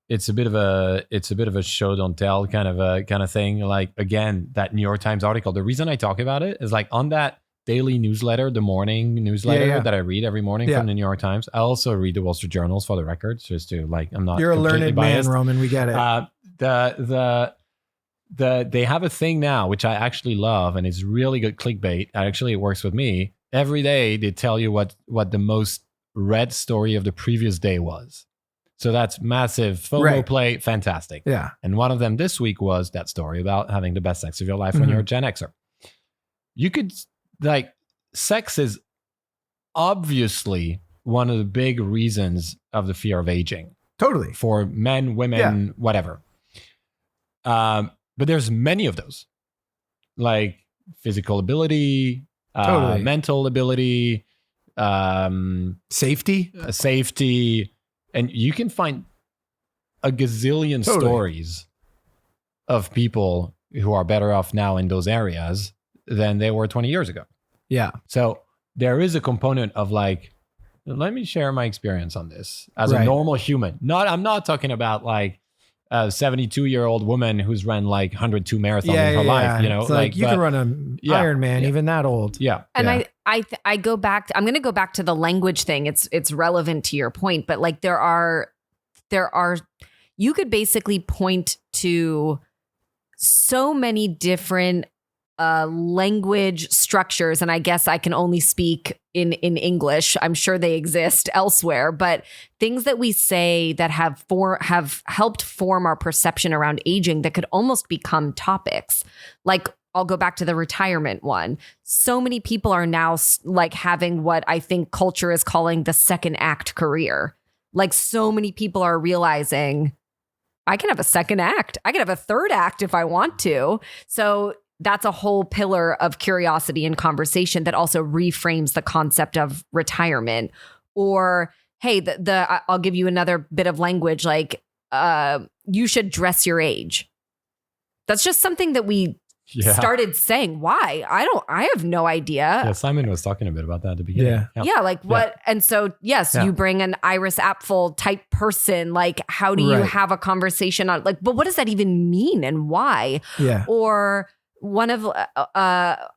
it's a bit of a show don't tell kind of thing. Like again, that New York Times article, the reason I talk about it is like on that daily newsletter, the morning newsletter that I read every morning from the New York Times. I also read the Wall Street Journals for the record, just to like, I'm not. You're a learned biased. man, Roman. We get it. They have a thing now, which I actually love, and it's really good clickbait. Actually, it works with me. Every day they tell you what the most read story of the previous day was. So that's massive FOMO play, fantastic. Yeah. And one of them this week was that story about having the best sex of your life when you're a Gen Xer. You could like, sex is obviously one of the big reasons of the fear of aging. Totally. For men, women, whatever. But there's many of those, like physical ability, mental ability, safety. And you can find a gazillion stories of people who are better off now in those areas than they were 20 years ago. Yeah. So there is a component of like, let me share my experience on this as a normal human. I'm not talking about like a 72-year-old woman who's run like 102 marathons in her life. You know, it's like you can run an Ironman even that old. Yeah. And I go back. I'm going to go back to the language thing. It's relevant to your point, but like there are you could basically point to so many different language structures, and I guess I can only speak in English. I'm sure they exist elsewhere, but things that we say that have helped form our perception around aging that could almost become topics. Like I'll go back to the retirement one. So many people are now like having what I think culture is calling the second act career. Like so many people are realizing I can have a second act. I can have a third act if I want to. So that's a whole pillar of curiosity and conversation that also reframes the concept of retirement. Or, hey, I'll give you another bit of language, like you should dress your age. That's just something that we started saying. Why? I have no idea. Yeah, Simon was talking a bit about that at the beginning. Yeah, like what? And so, yes, you bring an Iris Apfel type person. Like, how do you have a conversation on like, but what does that even mean and why? Yeah. Or one of the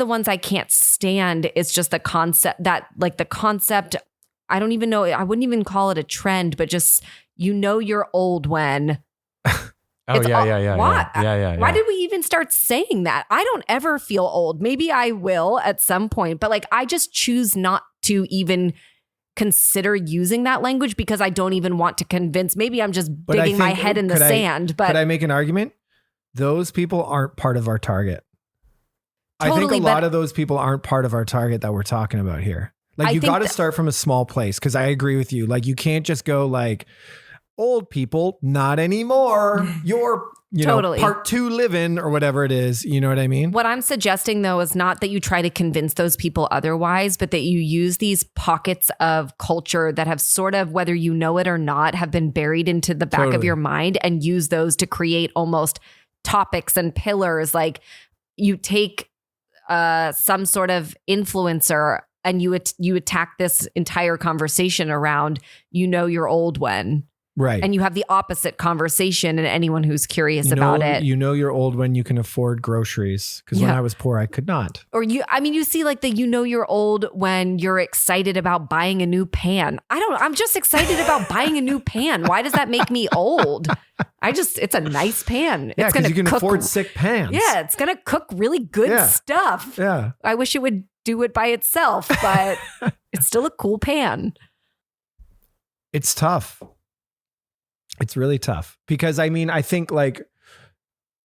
ones I can't stand is just the concept that like the concept, I don't even know, I wouldn't even call it a trend, but just, you're old when. Why? Why did we even start saying that? I don't ever feel old. Maybe I will at some point, but like, I just choose not to even consider using that language because I don't even want to convince. Maybe I'm just digging my head in the sand. But could I make an argument? Those people aren't part of our target. Totally, I think a lot of those people aren't part of our target that we're talking about here. Like you got to start from a small place. Cause I agree with you. Like you can't just go like old people, not anymore. You're, know, part 2 living or whatever it is. You know what I mean? What I'm suggesting though, is not that you try to convince those people otherwise, but that you use these pockets of culture that have sort of, whether you know it or not, have been buried into the back of your mind and use those to create almost topics and pillars. Like you take some sort of influencer and you attack this entire conversation around, you're old when. Right. And you have the opposite conversation, and anyone who's curious about it. You're old when you can afford groceries. Because when I was poor, I could not. Or you see like you're old when you're excited about buying a new pan. I'm just excited about buying a new pan. Why does that make me old? It's a nice pan. Yeah, because you can afford sick pans. Yeah, it's going to cook really good stuff. Yeah. I wish it would do it by itself, but it's still a cool pan. It's tough. It's really tough because I mean, I think like,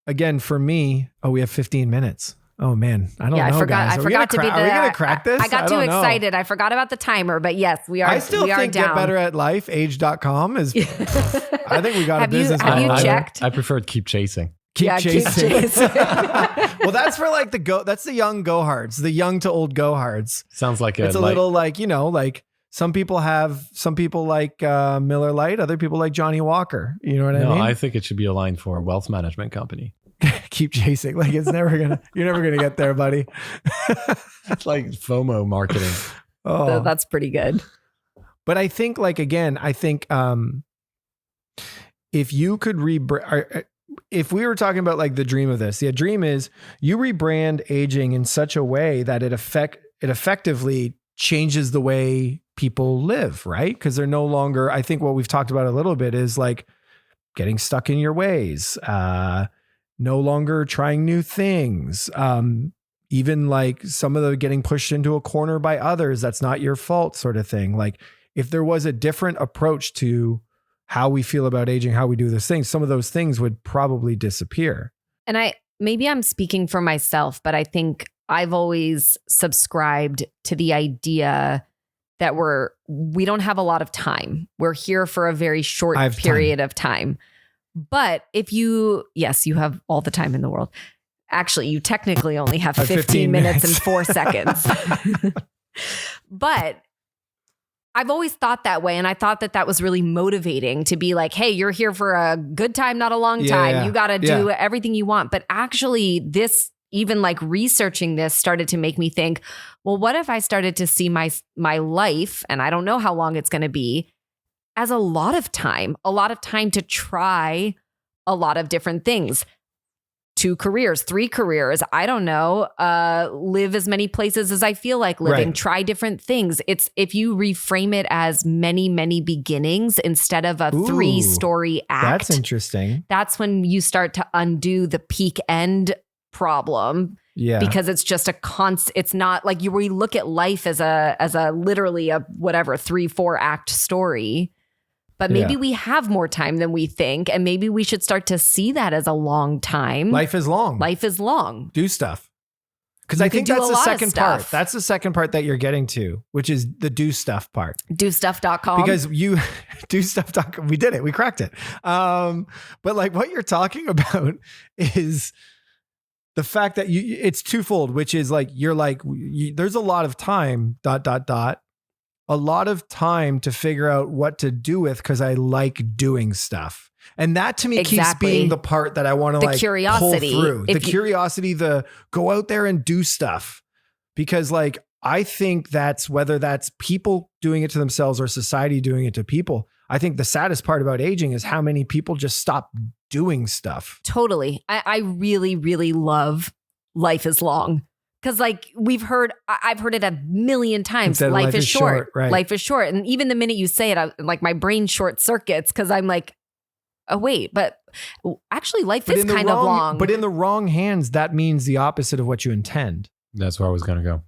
again, for me, we have 15 minutes. Oh man, I don't know, I forgot. guys. I forgot to be the. Are we gonna crack this? I got too don't know. excited. I forgot about the timer, but yes, we are. I still we are think down. Get Better at Life, age.com is, I think we got a business. Have you model. checked? I preferred keep chasing. Keep chasing. Keep chasing. Well, that's for like that's the young go-hards, the young to old go-hards. Sounds like It's a little like, you know, like some people like Miller Lite, other people like Johnny Walker. You know what I No, mean? I think it should be a line for a wealth management company. Keep chasing. Like you're never gonna get there, buddy. It's like FOMO marketing. Oh, That's pretty good. but I think like, again, if you could if we were talking about like the dream of this, the dream is you rebrand aging in such a way that it effectively changes the way people live, right? Because they're no longer, I think what we've talked about a little bit is like getting stuck in your ways, no longer trying new things, even like some of the getting pushed into a corner by others, that's not your fault sort of thing. Like if there was a different approach to how we feel about aging, how we do this thing, some of those things would probably disappear. And maybe I'm speaking for myself, but I think I've always subscribed to the idea that we don't have a lot of time. We're here for a very short period of time. But you have all the time in the world. Actually, you technically only have 15 minutes and 4 seconds. But I've always thought that way. And I thought that was really motivating to be like, hey, you're here for a good time, not a long time. Yeah. You got to do everything you want. But actually even like researching this started to make me think, well, what if I started to see my life, and I don't know how long it's going to be, as a lot of time to try a lot of different things. 2 careers, 3 careers, I don't know, live as many places as I feel like living, Right. Try different things. It's if you reframe it as many, many beginnings instead of a 3-story act. That's interesting. That's when you start to undo the peak end problem. Yeah. Because it's just it's not like we look at life as a literally a whatever 3-4 act story. But maybe we have more time than we think. And maybe we should start to see that as a long time. Life is long. Life is long. Do stuff. Because I think that's the second part. stuff. That's the second part that you're getting to, which is the do stuff part. DoStuff.com. Because you do stuff.com. We did it. We cracked it. But like what you're talking about is the fact that it's twofold, which is like, there's a lot of time, ... a lot of time to figure out what to do with because I like doing stuff. And that to me keeps being the part that I want to like curiosity. Pull through. The curiosity, the go out there and do stuff. Because like, I think whether that's people doing it to themselves or society doing it to people. I think the saddest part about aging is how many people just stop doing stuff. Totally. I really, really love Life is Long. Because like I've heard it a million times. Life is short. Right. Life is short. And even the minute you say it, like my brain short circuits because I'm like, oh wait, but actually life is kind of long. But in the wrong hands, that means the opposite of what you intend. That's where I was going to go.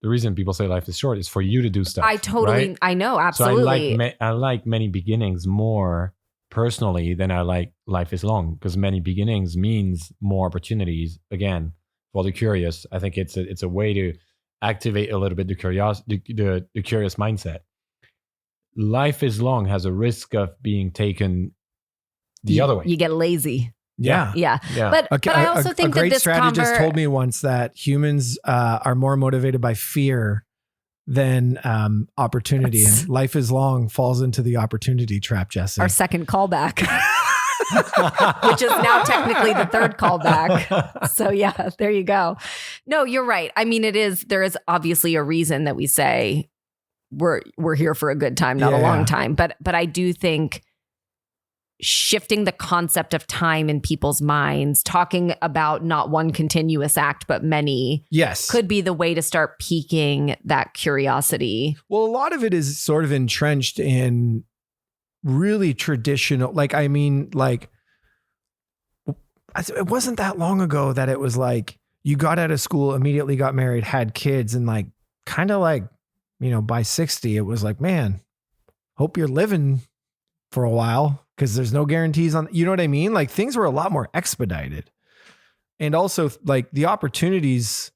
The reason people say life is short is for you to do stuff. I know, absolutely. So I like many beginnings more personally than I like life is long because many beginnings means more opportunities. Again, for the curious, I think it's a way to activate a little bit the curious mindset. Life is long has a risk of being taken the other way. You get lazy. Yeah. But I also think a great that this strategist told me once that humans are more motivated by fear than opportunity. And life is long falls into the opportunity trap, Jesse. Our second callback. Which is now technically the third callback. So yeah, there you go. No, you're right. I mean, there is obviously a reason that we say we're here for a good time, not a long time. But I do think shifting the concept of time in people's minds, talking about not one continuous act, but many, could be the way to start piquing that curiosity. Well, a lot of it is sort of entrenched in really traditional, it wasn't that long ago that it was like you got out of school, immediately got married, had kids, and like kind of like, by 60, it was like, man, hope you're living for a while because there's no guarantees on, you know what I mean? Like things were a lot more expedited. And also like the opportunities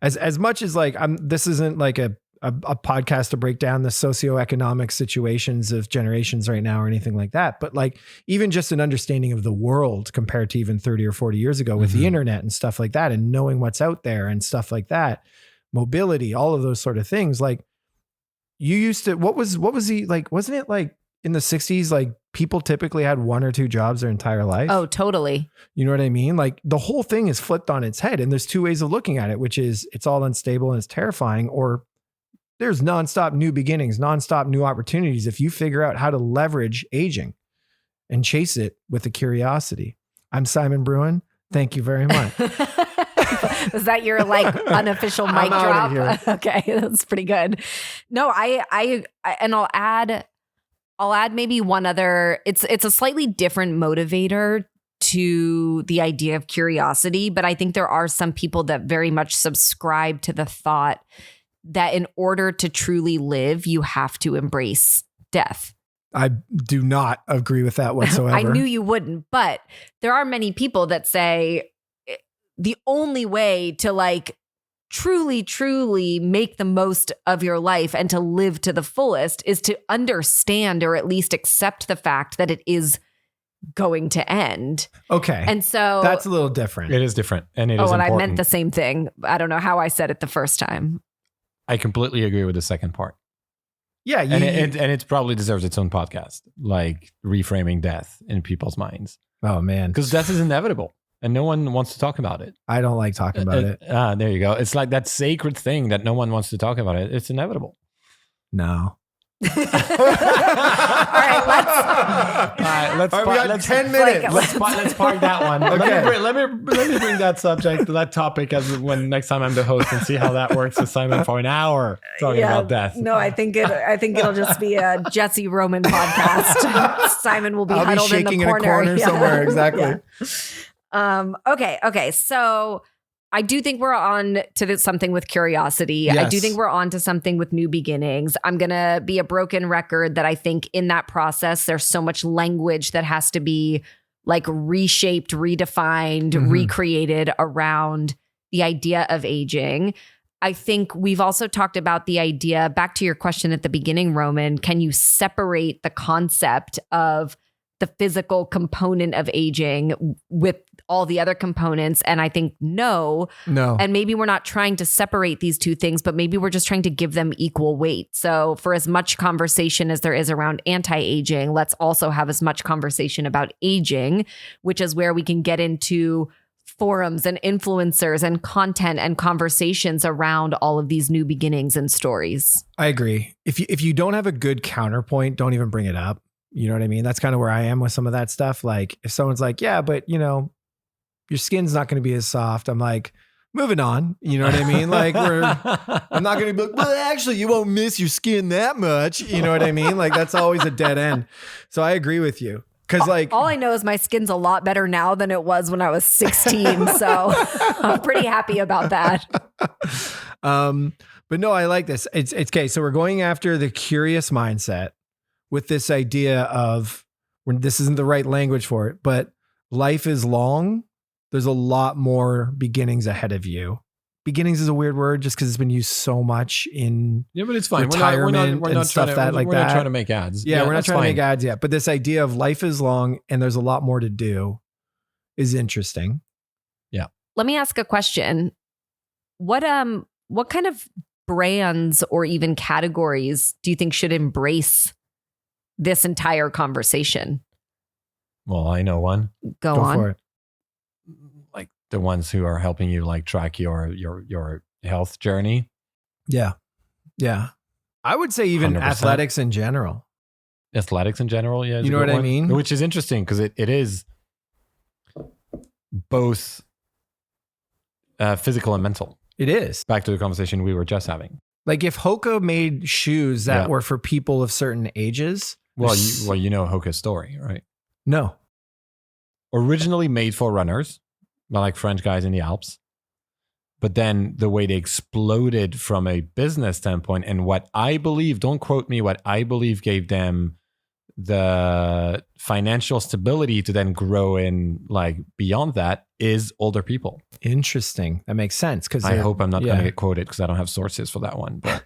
as much as like this isn't like a podcast to break down the socioeconomic situations of generations right now or anything like that. But like even just an understanding of the world compared to even 30 or 40 years ago with the internet and stuff like that and knowing what's out there and stuff like that, mobility, all of those sort of things. Like you used to, what was he like, wasn't it like in the 60s, like people typically had one or two jobs their entire life? Oh, totally. You know what I mean? Like the whole thing is flipped on its head and there's two ways of looking at it, which is it's all unstable and it's terrifying, or there's nonstop new beginnings, nonstop new opportunities if you figure out how to leverage aging and chase it with a curiosity. I'm Simon Bruin. Thank you very much. Was that your like unofficial mic drop? Here. Okay, that's pretty good. No, I and I'll add maybe one other. It's a slightly different motivator to the idea of curiosity, but I think there are some people that very much subscribe to the thought that in order to truly live, you have to embrace death. I do not agree with that whatsoever. I knew you wouldn't, but there are many people that say the only way to like truly make the most of your life and to live to the fullest is to understand or at least accept the fact that it is going to end. Okay. And so that's a little different. It is different. And it is and important. I meant the same thing. I don't know how I said it the first time. I completely agree with the second part. Yeah. And it probably deserves its own podcast, like reframing death in people's minds. Oh, man. Because death is inevitable and no one wants to talk about it. I don't like talking about it. There you go. It's like that sacred thing that no one wants to talk about. It's inevitable. No. All right, let's we got 10 minutes. Let's park that one. Okay. Let me bring that subject, that topic, as when next time I'm the host and see how that works with Simon for an hour talking about death. No, I think it'll just be a Jesse Roman podcast. Simon will be huddled in the corner, somewhere. Exactly. Yeah. Okay. So I do think we're on to something with curiosity. Yes. I do think we're on to something with new beginnings. I'm going to be a broken record that I think in that process, there's so much language that has to be like reshaped, redefined, recreated around the idea of aging. I think we've also talked about the idea, back to your question at the beginning, Roman, can you separate the concept of the physical component of aging with all the other components? And I think no. And maybe we're not trying to separate these two things, but maybe we're just trying to give them equal weight. So for as much conversation as there is around anti-aging, let's also have as much conversation about aging, which is where we can get into forums and influencers and content and conversations around all of these new beginnings and stories. I agree. If you don't have a good counterpoint, don't even bring it up. You know what I mean? That's kind of where I am with some of that stuff. Like if someone's like, yeah, but you know, your skin's not going to be as soft. I'm like, moving on. You know what I mean? Like I'm not going to be like, well, actually you won't miss your skin that much. You know what I mean? Like that's always a dead end. So I agree with you. Cause like all I know is my skin's a lot better now than it was when I was 16. So I'm pretty happy about that. But no, I like this. It's okay. So we're going after the curious mindset with this idea of when this isn't the right language for it, but life is long. There's a lot more beginnings ahead of you. Beginnings is a weird word just because it's been used so much in but it's fine. Retirement We're not and stuff trying to, like we're that. not trying to make ads. Yeah, we're not that's trying to fine. make ads yet. But this idea of life is long and there's a lot more to do is interesting. Yeah. Let me ask a question. What kind of brands or even categories do you think should embrace this entire conversation? Well, I know one. Go on. For it. Like the ones who are helping you like track your health journey. Yeah. Yeah. I would say even 100%. athletics in general. Athletics in general, yeah. You know what I mean? Which is interesting because it is both physical and mental. It is. Back to the conversation we were just having. Like if Hoka made shoes that were for people of certain ages. Well, you know Hoka's story, right? No. Originally made for runners, not like French guys in the Alps. But then the way they exploded from a business standpoint, and what I believe, don't quote me, what I believe gave them the financial stability to then grow in like beyond that is older people. Interesting. That makes sense. Because I hope I'm not going to get quoted because I don't have sources for that one. But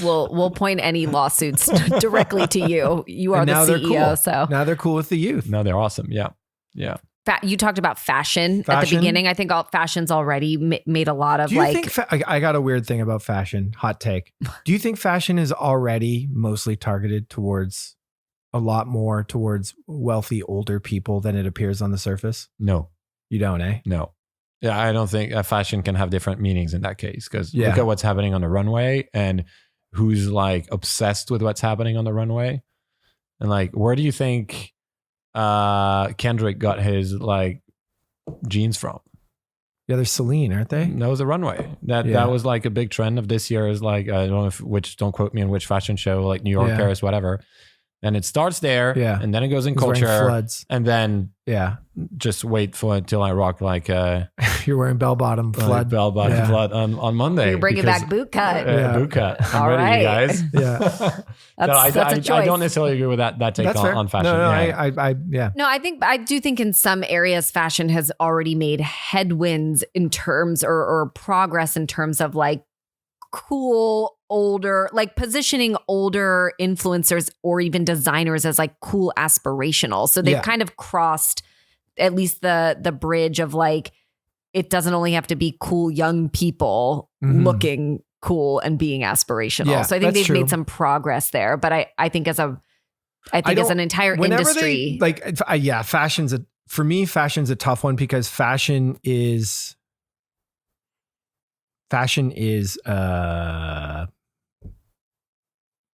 we'll point any lawsuits directly to you. You are the CEO, cool. so now they're cool with the youth. No, they're awesome. Yeah. You talked about fashion at the beginning. I think fashion's already made a lot of I got a weird thing about fashion. Hot take. Do you think fashion is already mostly targeted towards a lot more towards wealthy older people than it appears on the surface? No. You don't, eh? No. Yeah, I don't think fashion can have different meanings in that case, because look at what's happening on the runway and who's like obsessed with what's happening on the runway. And like, where do you think Kendrick got his like jeans from? Yeah, they're Celine, aren't they? That was a runway. That was like a big trend of this year. Is like, I don't know don't quote me on which fashion show, like New York, Paris, whatever. And it starts there, and then it goes in culture, and then just wait for until I rock like you're wearing bell bottom flood flood on Monday. You're bringing back boot cut. Boot cut. I'm ready, you guys. Yeah, that's a choice. I don't necessarily agree with that take on fashion. No, I do think in some areas fashion has already made headwinds in terms or progress in terms of like cool older, like positioning older influencers or even designers as like cool aspirational. So they've kind of crossed at least the bridge of like, it doesn't only have to be cool young people looking cool and being aspirational. So I think they've made some progress there. But I think as an entire industry, for me, fashion's a tough one because fashion is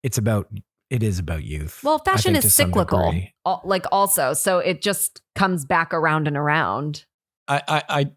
it is about youth. Well, fashion is cyclical, also, so it just comes back around and around. I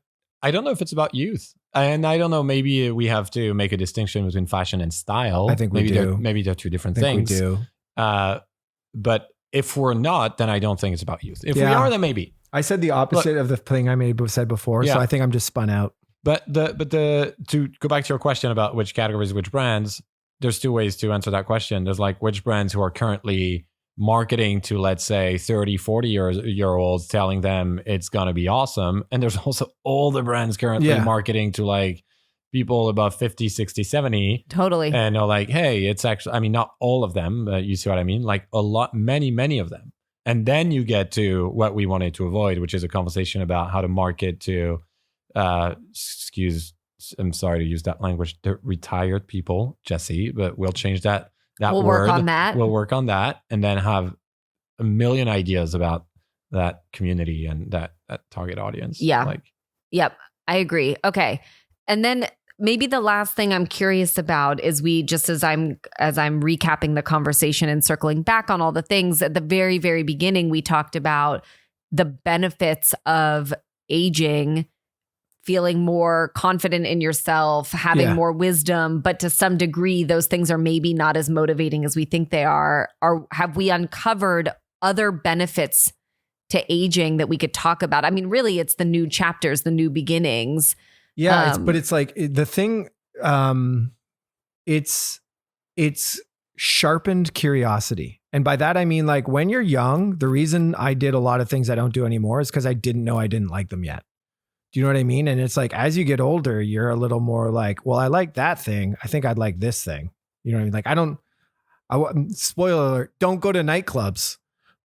don't know if it's about youth, and I don't know. Maybe we have to make a distinction between fashion and style. I think we do. Maybe they're two different things. We do. But if we're not, then I don't think it's about youth. If we are, then maybe. I said the opposite of the thing I said before, so I think I'm just spun out. But to go back to your question about which categories, which brands, there's two ways to answer that question. There's like which brands who are currently marketing to, let's say, 30, 40-year-olds telling them it's going to be awesome. And there's also all the brands currently marketing to like people above 50, 60, 70. Totally. And they're like, hey, it's actually, I mean, not all of them, but you see what I mean? Like a lot, many of them. And then you get to what we wanted to avoid, which is a conversation about how to market to I'm sorry to use that language, the retired people, Jesse, but we'll change that we'll word. Work on that. We'll work on that and then have a million ideas about that community and that target audience. Yeah. Yep. I agree. Okay. And then maybe the last thing I'm curious about is as I'm recapping the conversation and circling back on all the things at the very, very beginning, we talked about the benefits of aging, feeling more confident in yourself, having more wisdom, but to some degree, those things are maybe not as motivating as we think they are. Or have we uncovered other benefits to aging that we could talk about? I mean, really, it's the new chapters, the new beginnings. Yeah, but it's like the thing, it's sharpened curiosity. And by that, I mean, like when you're young, the reason I did a lot of things I don't do anymore is because I didn't know I didn't like them yet. Do you know what I mean? And it's like, as you get older, you're a little more like, well, I like that thing. I think I'd like this thing. You know what I mean? Like, spoiler alert, don't go to nightclubs.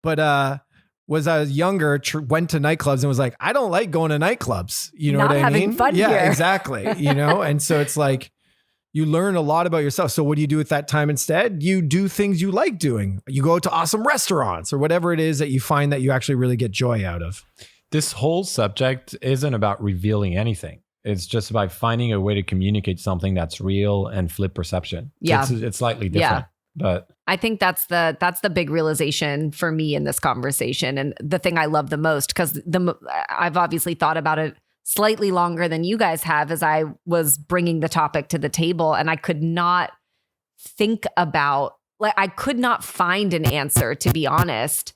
But was I was younger, went to nightclubs and was like, I don't like going to nightclubs. You know Not what I having mean? Fun yeah, here. exactly. You know? And so it's like, you learn a lot about yourself. So what do you do with that time instead? You do things you like doing. You go to awesome restaurants or whatever it is that you find that you actually really get joy out of. This whole subject isn't about revealing anything. It's just about finding a way to communicate something that's real and flip perception. Yeah. It's slightly different, but I think that's the big realization for me in this conversation. And the thing I love the most, because I've obviously thought about it slightly longer than you guys have as I was bringing the topic to the table. And I could not think about, like, I could not find an answer, to be honest,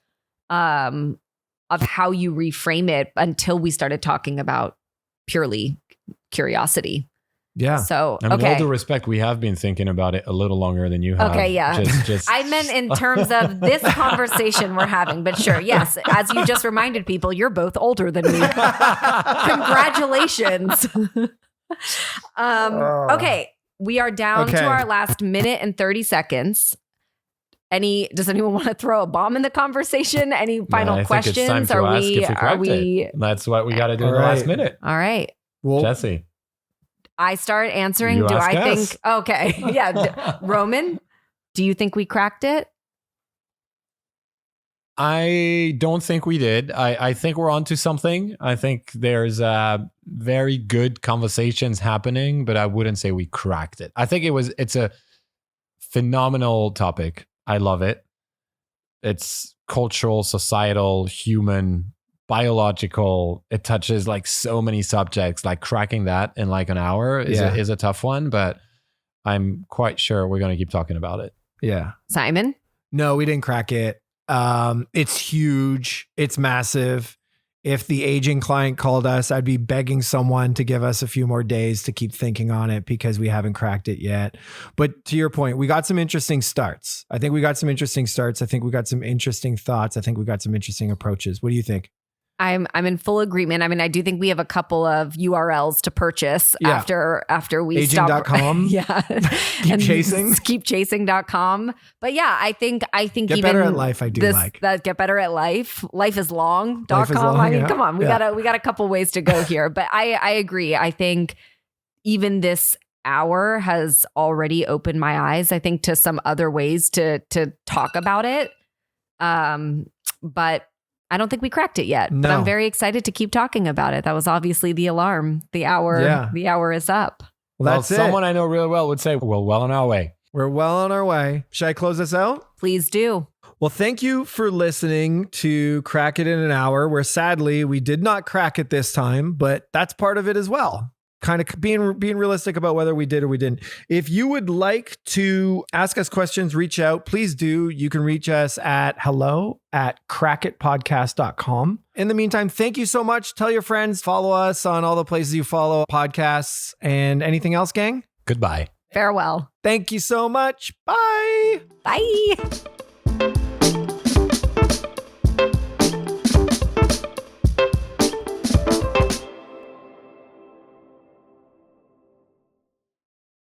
of how you reframe it until we started talking about purely curiosity. Yeah. So, And with all okay. due respect, we have been thinking about it a little longer than you have. Okay, yeah. Just I meant in terms of this conversation we're having, but sure, yes. As you just reminded people, you're both older than me. Congratulations. Okay, we are down to our last minute and 30 seconds. Does anyone want to throw a bomb in the conversation? Any final questions? It's time to ask if we cracked it. That's what we got to do in the last minute. All right. Well, Jesse. I start answering. You do ask I us. think? Okay. Yeah. Roman, do you think we cracked it? I don't think we did. I think we're onto something. I think there's very good conversations happening, but I wouldn't say we cracked it. I think it's a phenomenal topic. I love it. It's cultural, societal, human, biological. It touches like so many subjects. Like cracking that in like an hour is a tough one, but I'm quite sure we're going to keep talking about it. Yeah. Simon? No, we didn't crack it. It's huge. It's massive. If the aging client called us, I'd be begging someone to give us a few more days to keep thinking on it because we haven't cracked it yet. But to your point, we got some interesting starts. I think we got some interesting starts. I think we got some interesting thoughts. I think we got some interesting approaches. What do you think? I'm in full agreement. I mean, I do think we have a couple of URLs to purchase after we Aging.com. Yeah. Keepchasing.com. But yeah, I think Get even better at life. I do that get better at life. Lifeislong.com. Life is long, I mean, yeah. come on. We got a couple ways to go here. But I agree. I think even this hour has already opened my eyes, I think, to some other ways to talk about it. But I don't think we cracked it yet, but I'm very excited to keep talking about it. That was obviously the alarm. The hour is up. Well, that's someone I know really well would say, we're well on our way. We're well on our way. Should I close this out? Please do. Well, thank you for listening to Crack It in an Hour, where sadly we did not crack it this time, but that's part of it as well. Kind of being realistic about whether we did or we didn't. If you would like to ask us questions, reach out, please do. You can reach us at hello@crackitpodcast.com. In the meantime, thank you so much. Tell your friends, follow us on all the places you follow podcasts, and anything else, gang? Goodbye. Farewell. Thank you so much. Bye. Bye.